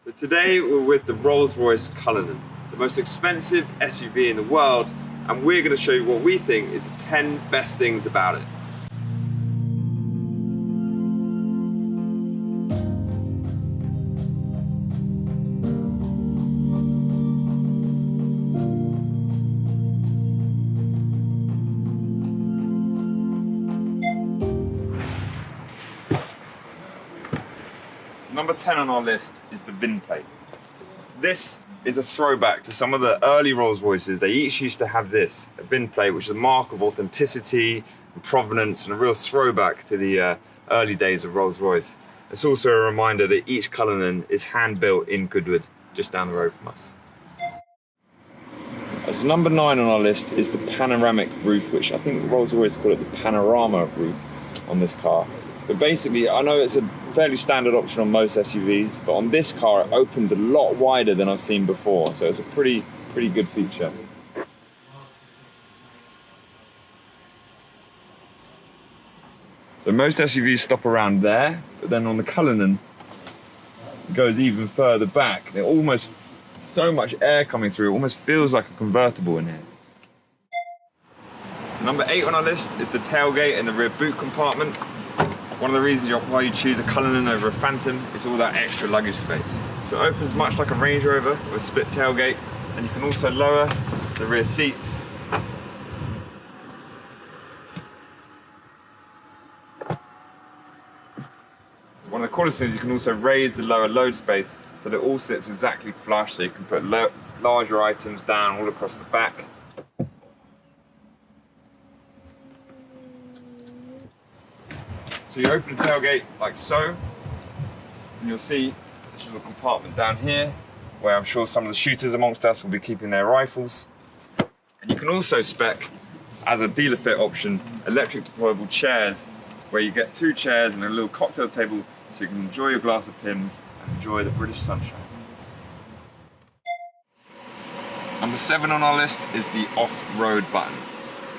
So today we're with the Rolls-Royce Cullinan, the most expensive SUV in the world, and we're going to show you what we think is the 10 best things about it. Number 10 on our list is the VIN plate. This is a throwback to some of the early Rolls-Royces. They each used to have this, a VIN plate, which is a mark of authenticity and provenance and a real throwback to the early days of Rolls-Royce. It's also a reminder that each Cullinan is hand-built in Goodwood, just down the road from us. So number 9 on our list is the panoramic roof, which I think Rolls-Royce call it the panorama roof on this car. But basically, I know it's a fairly standard option on most SUVs, but on this car it opens a lot wider than I've seen before, so it's a pretty good feature. So most SUVs stop around there, but then on the Cullinan it goes even further back. There's almost so much air coming through, it almost feels like a convertible in here. So number 8 on our list is the tailgate and the rear boot compartment. One of the reasons why you choose a Cullinan over a Phantom is all that extra luggage space. So it opens much like a Range Rover with a split tailgate, and you can also lower the rear seats. One of the coolest things, you can also raise the lower load space so that it all sits exactly flush, so you can put larger items down all across the back. So you open the tailgate like so, and you'll see this little compartment down here, where I'm sure some of the shooters amongst us will be keeping their rifles. And you can also spec, as a dealer fit option, electric deployable chairs, where you get 2 chairs and a little cocktail table, so you can enjoy your glass of Pimm's and enjoy the British sunshine. Number 7 on our list is the off-road button.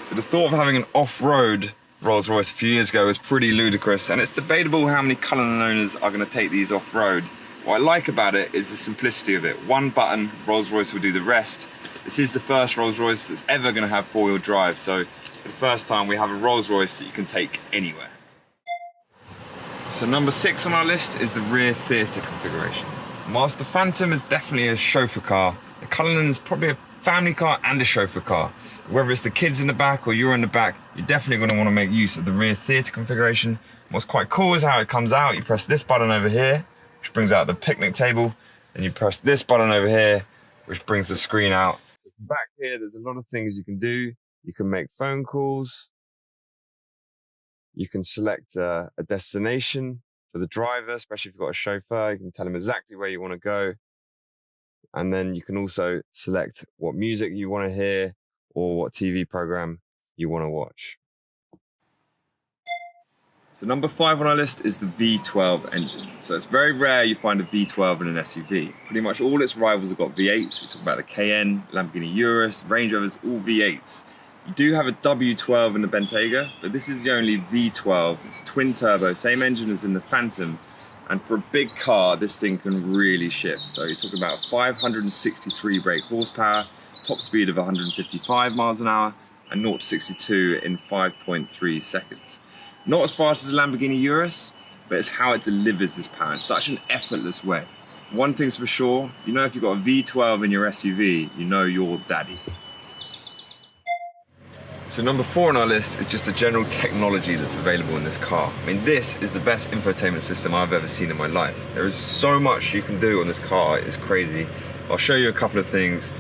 So the thought of having an off-road Rolls-Royce a few years ago was pretty ludicrous, and it's debatable how many Cullinan owners are going to take these off-road. What I like about it is the simplicity of it. One button, Rolls-Royce will do the rest. This is the first Rolls-Royce that's ever going to have 4-wheel drive, so for the first time we have a Rolls-Royce that you can take anywhere. So number 6 on our list is the rear theatre configuration. Whilst the Phantom is definitely a chauffeur car, the Cullinan is probably a family car and a chauffeur car. Whether it's the kids in the back or you're in the back, you're definitely going to want to make use of the rear theatre configuration. What's quite cool is how it comes out. You press this button over here, which brings out the picnic table, and you press this button over here, which brings the screen out. Back here, there's a lot of things you can do. You can make phone calls. You can select a destination for the driver, especially if you've got a chauffeur. You can tell him exactly where you want to go. And then you can also select what music you want to hear, or what TV program you want to watch. So number 5 on our list is the V12 engine. So it's very rare you find a V12 in an SUV. Pretty much all its rivals have got V8s. We talk about the Cayenne, Lamborghini Urus, Range Rovers, all V8s. You do have a W12 in the Bentayga, but this is the only V12. It's twin turbo, same engine as in the Phantom. And for a big car, this thing can really shift. So you're talking about 563 brake horsepower, top speed of 155 miles an hour, and 0 to 62 in 5.3 seconds. Not as fast as a Lamborghini Urus, but it's how it delivers this power in such an effortless way. One thing's for sure, you know if you've got a V12 in your SUV, you know you're daddy. So number 4 on our list is just the general technology that's available in this car. I mean, this is the best infotainment system I've ever seen in my life. There is so much you can do on this car, it's crazy. I'll show you a couple of things.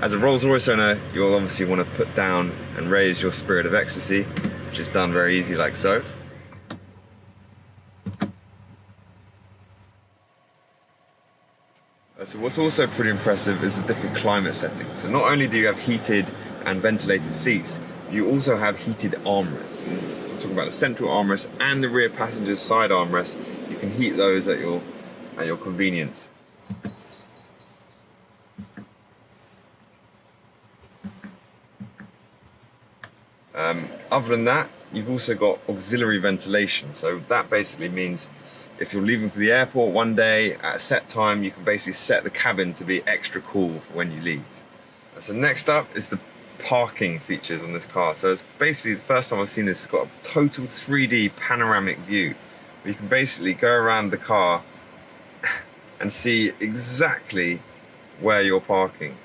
As a Rolls-Royce owner, you'll obviously want to put down and raise your spirit of ecstasy, which is done very easy like so. So what's also pretty impressive is the different climate settings. So not only do you have heated and ventilated seats, you also have heated armrests. I'm talking about the central armrest and the rear passenger's side armrest. You can heat those at your convenience. Other than that, you've also got auxiliary ventilation. So that basically means If you're leaving for the airport one day at a set time, you can basically set the cabin to be extra cool for when you leave. So next up is the parking features on this car. So it's basically the first time I've seen this. It's got a total 3D panoramic view. You can basically go around the car and see exactly where you're parking.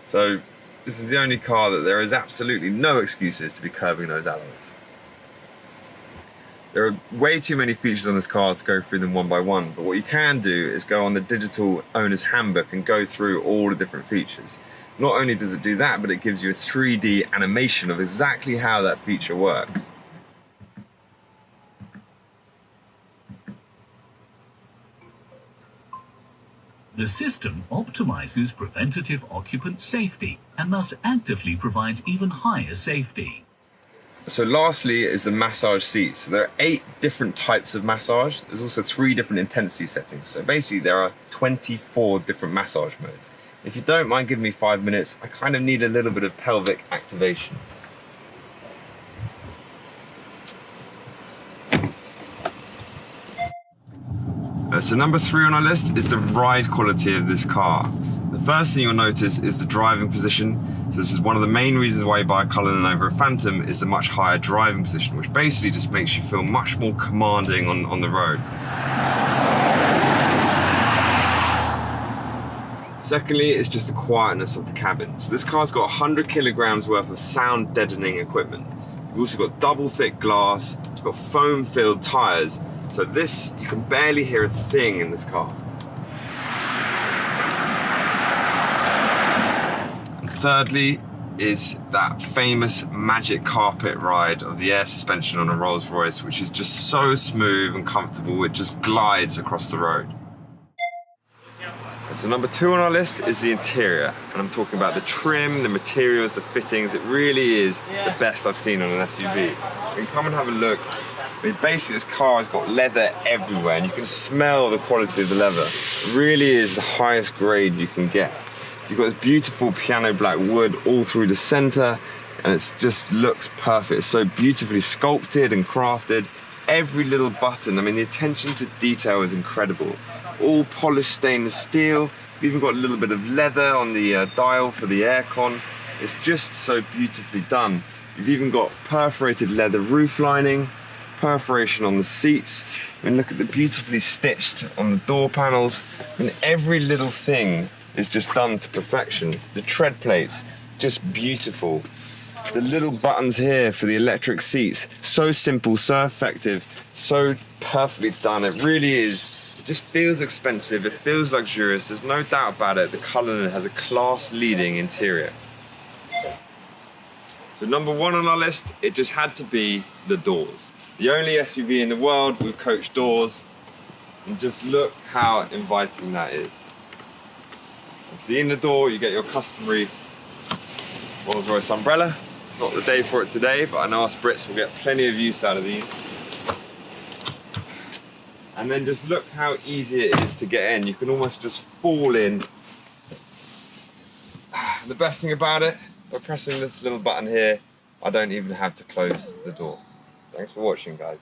So this is the only car that there is absolutely no excuses to be curbing those alloys. There are way too many features on this car to go through them one by one, but what you can do is go on the digital owner's handbook and go through all the different features. Not only does it do that, but it gives you a 3D animation of exactly how that feature works. The system optimizes preventative occupant safety and thus actively provides even higher safety. So lastly is the massage seats. So there are 8 different types of massage. There's also 3 different intensity settings. So basically there are 24 different massage modes. If you don't mind giving me 5 minutes, I kind of need a little bit of pelvic activation. So number 3 on our list is the ride quality of this car. The first thing you'll notice is the driving position. So this is one of the main reasons why you buy a Cullinan over a Phantom, is the much higher driving position, which basically just makes you feel much more commanding on the road. Secondly, it's just the quietness of the cabin. So this car's got 100 kilograms worth of sound deadening equipment. You've also got double thick glass, you've got foam filled tires. So this, you can barely hear a thing in this car. And thirdly is that famous magic carpet ride of the air suspension on a Rolls-Royce, which is just so smooth and comfortable, it just glides across the road. So number 2 on our list is the interior, and I'm talking about the trim, the materials, the fittings. It really is the best I've seen on an SUV. You can come and have a look. I mean, basically this car has got leather everywhere, and you can smell the quality of the leather. It really is the highest grade you can get. You've got this beautiful piano black wood all through the center, and it just looks perfect. It's so beautifully sculpted and crafted. Every little button, I mean, the attention to detail is incredible. All polished stainless steel. You've even got a little bit of leather on the dial for the aircon. It's just so beautifully done. You've even got perforated leather roof lining, perforation on the seats. I mean, look at the beautifully stitched on the door panels. And every little thing is just done to perfection. The tread plates, just beautiful. The little buttons here for the electric seats, so simple, so effective, so perfectly done. It really is. It just feels expensive, it feels luxurious, there's no doubt about it. The Cullinan has a class-leading interior. So number 1 on our list, it just had to be the doors. The only SUV in the world with coach doors, and just look how inviting that is. Obviously in the door you get your customary Rolls-Royce umbrella. Not the day for it today, but I know us Brits will get plenty of use out of these. And then just look how easy it is to get in. You can almost just fall in. The best thing about it, by pressing this little button here, I don't even have to close the door. Thanks for watching, guys.